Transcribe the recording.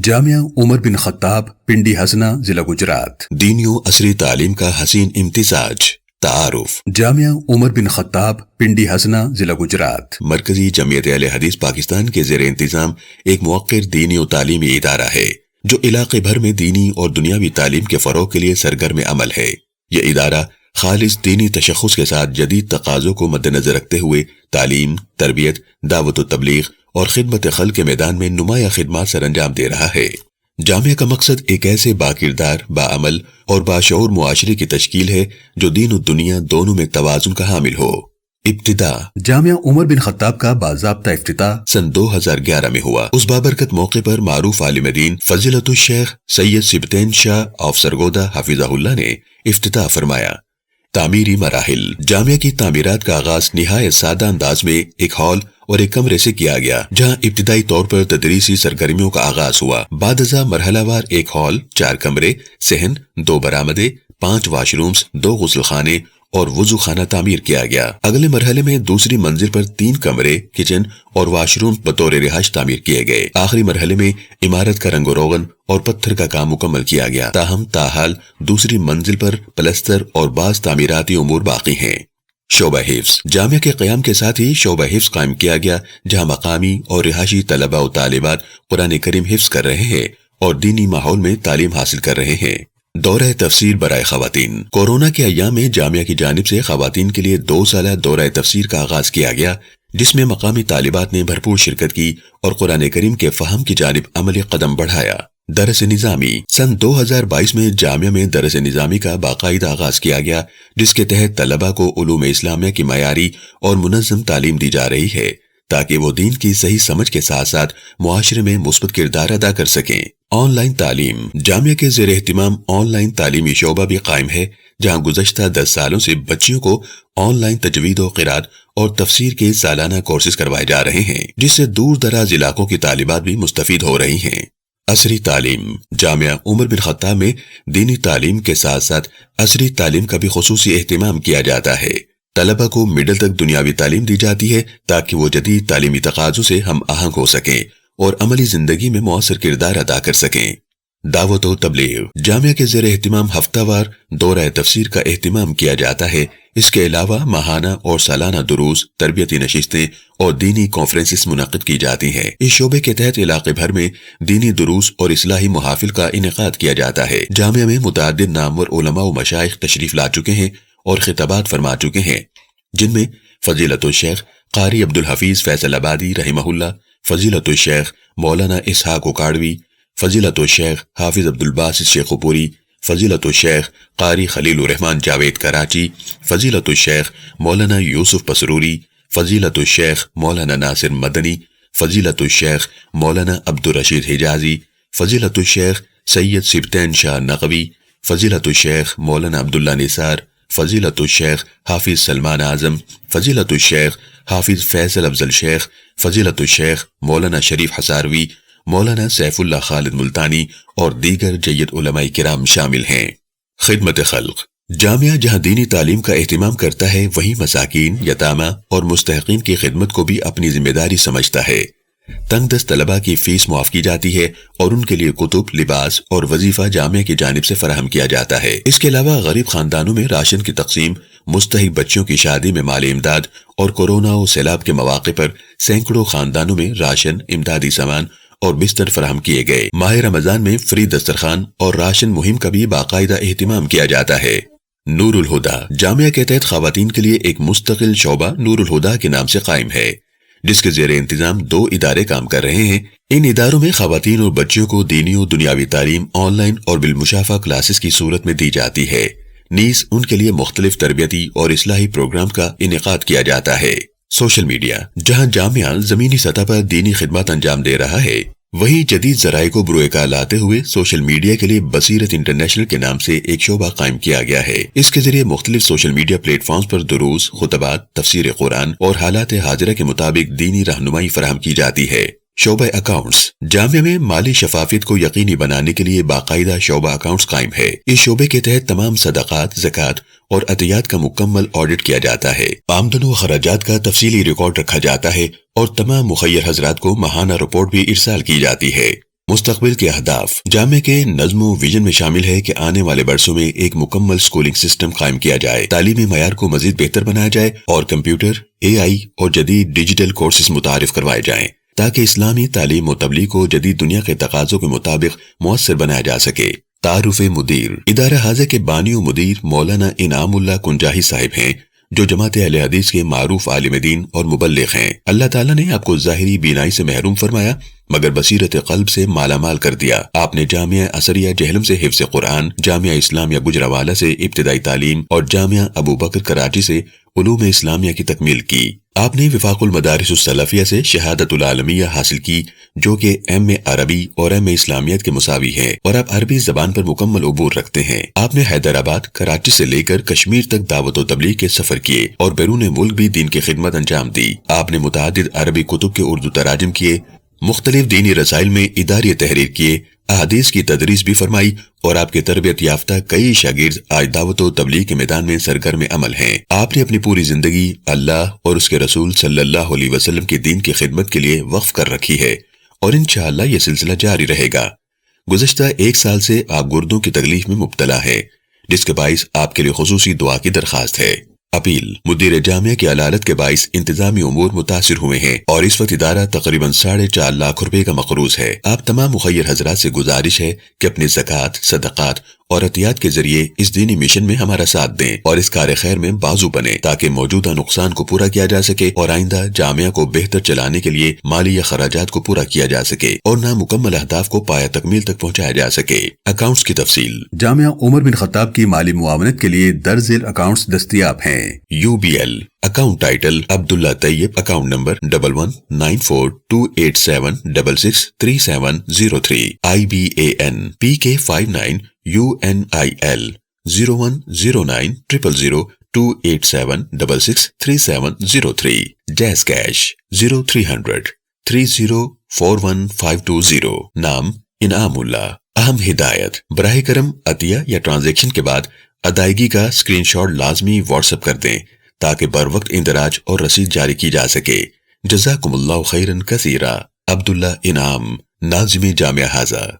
جامعہ عمر بن خطاب، پنڈی ہسنہ، ضلع گجرات۔ دینی و عصری تعلیم کا حسین امتزاج۔ تعارف۔ جامعہ عمر بن خطاب، پنڈی ہسنہ، ضلع گجرات مرکزی جمعیت اہل حدیث پاکستان کے زیر انتظام ایک موقر دینی و تعلیمی ادارہ ہے جو علاقے بھر میں دینی اور دنیاوی تعلیم کے فروغ کے لیے سرگرم عمل ہے۔ یہ ادارہ خالص دینی تشخص کے ساتھ جدید تقاضوں کو مد نظر رکھتے ہوئے تعلیم، تربیت، دعوت و تبلیغ اور خدمت خلق کے میدان میں نمایاں خدمات سر انجام دے رہا ہے۔ جامعہ کا مقصد ایک ایسے باکردار، باعمل اور باشعور معاشرے کی تشکیل ہے جو دین و دنیا دونوں میں توازن کا حامل ہو۔ ابتدا جامعہ عمر بن خطاب کا باضابطہ افتتاح سن 2011 میں ہوا۔ اس بابرکت موقع پر معروف عالم دین فضیلت الشیخ سید سبطین شاہ آف سرگودا حفظہ اللہ نے افتتاح فرمایا۔ تعمیری مراحل۔ جامعہ کی تعمیرات کا آغاز نہایت سادہ انداز میں ایک ہال اور ایک کمرے سے کیا گیا، جہاں ابتدائی طور پر تدریسی سرگرمیوں کا آغاز ہوا۔ بعد ازاں مرحلہ وار ایک ہال، 4 کمرے، صحن، 2 برآمدے، 5 واش رومز، 2 غسل خانے اور وضو خانہ تعمیر کیا گیا۔ اگلے مرحلے میں دوسری منزل پر 3 کمرے، کچن اور واش روم بطور رہائش تعمیر کیے گئے۔ آخری مرحلے میں عمارت کا رنگ و روغن اور پتھر کا کام مکمل کیا گیا، تاہم تاحال دوسری منزل پر پلستر اور بعض تعمیراتی امور باقی ہیں۔ شعبہ حفظ۔ جامعہ کے قیام کے ساتھ ہی شعبہ حفظ قائم کیا گیا، جہاں مقامی اور رہائشی طلباء و طالبات قرآن کریم حفظ کر رہے ہیں اور دینی ماحول میں تعلیم حاصل کر رہے ہیں۔ دورہ تفسیر برائے خواتین۔ کورونا کے ایام میں جامعہ کی جانب سے خواتین کے لیے 2 سالہ دورہ تفسیر کا آغاز کیا گیا، جس میں مقامی طالبات نے بھرپور شرکت کی اور قرآن کریم کے فہم کی جانب عملی قدم بڑھایا۔ درس نظامی۔ سن 2022 میں جامعہ میں درس نظامی کا باقاعدہ آغاز کیا گیا، جس کے تحت طلباء کو علوم اسلامیہ کی معیاری اور منظم تعلیم دی جا رہی ہے تاکہ وہ دین کی صحیح سمجھ کے ساتھ ساتھ معاشرے میں مثبت کردار ادا کر سکیں۔ آن لائن تعلیم۔ جامعہ کے زیر اہتمام آن لائن تعلیمی شعبہ بھی قائم ہے، جہاں گزشتہ 10 سالوں سے بچیوں کو آن لائن تجوید و قرات اور تفسیر کے سالانہ کورسز کروائے جا رہے ہیں، جس سے دور دراز علاقوں کی طالبات بھی مستفید ہو رہی ہیں۔ عصری تعلیم۔ جامعہ عمر بن خطاب میں دینی تعلیم کے ساتھ ساتھ عصری تعلیم کا بھی خصوصی اہتمام کیا جاتا ہے۔ طلبہ کو مڈل تک دنیاوی تعلیم دی جاتی ہے تاکہ وہ جدید تعلیمی تقاضوں سے ہم آہنگ ہو سکیں اور عملی زندگی میں مؤثر کردار ادا کر سکیں۔ دعوت و تبلیغ۔ جامعہ کے زیر اہتمام ہفتہ وار دورہ تفسیر کا اہتمام کیا جاتا ہے۔ اس کے علاوہ ماہانہ اور سالانہ دروس، تربیتی نشستیں اور دینی کانفرنسز منعقد کی جاتی ہیں۔ اس شعبے کے تحت علاقے بھر میں دینی دروس اور اصلاحی محافل کا انعقاد کیا جاتا ہے۔ جامعہ میں متعدد نامور علماء و مشائخ تشریف لا چکے ہیں اور خطابات فرما چکے ہیں، جن میں فضیلت الشیخ قاری عبدالحفیظ فیصل آبادی رحمہ اللہ، فضیلت الشیخ مولانا اسحاق اکاڑوی، فضیلت الشیخ حافظ عبدالباسط شیخ پوری، فضیلت الشیخ قاری خلیل الرحمن جاوید کراچی، فضیلت الشیخ مولانا یوسف پسروری، فضیلت الشیخ مولانا ناصر مدنی، فضیلت الشیخ مولانا عبدالرشید حجازی، فضیلت الشیخ سید سبطین شاہ نقوی، فضیلت الشیخ مولانا عبداللہ نثار، فضیلت الشیخ حافظ سلمان اعظم، فضیلت الشیخ حافظ فیصل افضل شیخ، فضیلت الشیخ مولانا شریف حساروی، مولانا سیف اللہ خالد ملتانی اور دیگر جید علماء کرام شامل ہیں۔ خدمت خلق۔ جامعہ جہاں دینی تعلیم کا اہتمام کرتا ہے، وہیں مساکین، یتامى اور مستحقین کی خدمت کو بھی اپنی ذمہ داری سمجھتا ہے۔ تنگ دست طلباء کی فیس معاف کی جاتی ہے اور ان کے لیے کتب، لباس اور وظیفہ جامعہ کی جانب سے فراہم کیا جاتا ہے۔ اس کے علاوہ غریب خاندانوں میں راشن کی تقسیم، مستحق بچوں کی شادی میں مالی امداد اور کورونا و سیلاب کے مواقع پر سینکڑوں خاندانوں میں راشن، امدادی سامان اور بستر فراہم کیے گئے۔ ماہ رمضان میں فری دسترخوان اور راشن مہم کا بھی باقاعدہ اہتمام کیا جاتا ہے۔ نور الہدا۔ جامعہ کے تحت خواتین کے لیے ایک مستقل شعبہ نور الہدا کے نام سے قائم ہے، جس کے زیر انتظام 2 ادارے کام کر رہے ہیں۔ ان اداروں میں خواتین اور بچیوں کو دینی و دنیاوی تعلیم آن لائن اور بالمشافہ کلاسز کی صورت میں دی جاتی ہے، نیز ان کے لیے مختلف تربیتی اور اصلاحی پروگرام کا انعقاد کیا جاتا ہے۔ Social media. جہاں جامعہ زمینی سطح پر دینی خدمات انجام دے رہا ہے، وہیں جدید ذرائع کو بروئے کار لاتے ہوئے سوشل میڈیا کے لیے بصیرت انٹرنیشنل کے نام سے ایک شعبہ قائم کیا گیا ہے۔ اس کے ذریعے مختلف سوشل میڈیا پلیٹ فارمز پر دروس، خطبات، تفسیر قرآن اور حالات حاضرہ کے مطابق دینی رہنمائی فراہم کی جاتی ہے۔ شعبہ اکاؤنٹس۔ جامعہ میں مالی شفافیت کو یقینی بنانے کے لیے باقاعدہ شعبہ اکاؤنٹس قائم ہے۔ اس شعبے کے تحت تمام صدقات، زکوٰۃ اور عطیات کا مکمل آڈٹ کیا جاتا ہے۔ آمدن و خراجات کا تفصیلی ریکارڈ رکھا جاتا ہے اور تمام مخیر حضرات کو ماہانہ رپورٹ بھی ارسال کی جاتی ہے۔ مستقبل کے اہداف۔ جامعہ کے نظم و ویژن میں شامل ہے کہ آنے والے برسوں میں ایک مکمل سکولنگ سسٹم قائم کیا جائے، تعلیمی معیار کو مزید بہتر بنایا جائے اور کمپیوٹر، AI اور جدید ڈیجیٹل کورسز متعارف کروائے جائیں تاکہ اسلامی تعلیم و تبلیغ کو جدید دنیا کے تقاضوں کے مطابق مؤثر بنایا جا سکے۔ تعارف مدیر۔ ادارہ حاضر کے بانی و مدیر مولانا انعام اللہ کنجاہی صاحب ہیں، جو جماعت اہل حدیث کے معروف عالم دین اور مبلغ ہیں۔ اللہ تعالیٰ نے آپ کو ظاہری بینائی سے محروم فرمایا مگر بصیرت قلب سے مالا مال کر دیا۔ آپ نے جامعہ اثریہ جہلم سے حفظ قرآن، جامعہ اسلامیہ گجرانوالہ سے ابتدائی تعلیم اور جامعہ ابو بکر کراچی سے علوم اسلامیہ کی تکمیل کی۔ آپ نے وفاق المدارس السلفیہ سے شہادت العالمیہ حاصل کی، جو کہ ایم اے عربی اور ایم اے اسلامیت کے مساوی ہے، اور آپ عربی زبان پر مکمل عبور رکھتے ہیں۔ آپ نے حیدرآباد، کراچی سے لے کر کشمیر تک دعوت و تبلیغ کے سفر کیے اور بیرون ملک بھی دین کی خدمت انجام دی۔ آپ نے متعدد عربی کتب کے اردو تراجم کیے، مختلف دینی رسائل میں اداری تحریر کیے، احادیث کی تدریس بھی فرمائی، اور آپ کے تربیت یافتہ کئی شاگرد آج دعوت و تبلیغ کے میدان میں سرگرم عمل ہیں۔ آپ نے اپنی پوری زندگی اللہ اور اس کے رسول صلی اللہ علیہ وسلم کے دین کی خدمت کے لیے وقف کر رکھی ہے، اور انشاءاللہ یہ سلسلہ جاری رہے گا۔ گزشتہ 1 سال سے آپ گردوں کی تکلیف میں مبتلا ہے، جس کے باعث آپ کے لیے خصوصی دعا کی درخواست ہے۔ اپیل۔ مدیر جامعہ کی علالت کے باعث انتظامی امور متاثر ہوئے ہیں اور اس وقت ادارہ تقریباً 4.5 لاکھ روپے کا مقروض ہے۔ آپ تمام مخیر حضرات سے گزارش ہے کہ اپنے زکوٰۃ، صدقات اور عطیات کے ذریعے اس دینی مشن میں ہمارا ساتھ دیں اور اس کار خیر میں بازو بنیں تاکہ موجودہ نقصان کو پورا کیا جا سکے اور آئندہ جامعہ کو بہتر چلانے کے لیے مالی اخراجات کو پورا کیا جا سکے اور نامکمل اہداف کو پایہ تکمیل تک پہنچایا جا سکے۔ اکاؤنٹس کی تفصیل۔ جامعہ عمر بن خطاب کی مالی معاونت کے لیے درج ذیل اکاؤنٹس دستیاب ہیں۔ UBL account title Abdullah Tayyab, account number 11942876673703، IBAN PK59 UNIL 0109000287663703، JazzCash 0300 30415220، نام انعام اللہ۔ اہم ہدایت: براہ کرم عطیہ یا ٹرانزیکشن کے بعد ادائیگی کا اسکرین شاٹ لازمی واٹس ایپ کر دیں تاکہ بروقت اندراج اور رسید جاری کی جا سکے۔ جزاکم اللہ خیرا کثیرا۔ عبداللہ انعام، ناظم جامعہ حاضہ۔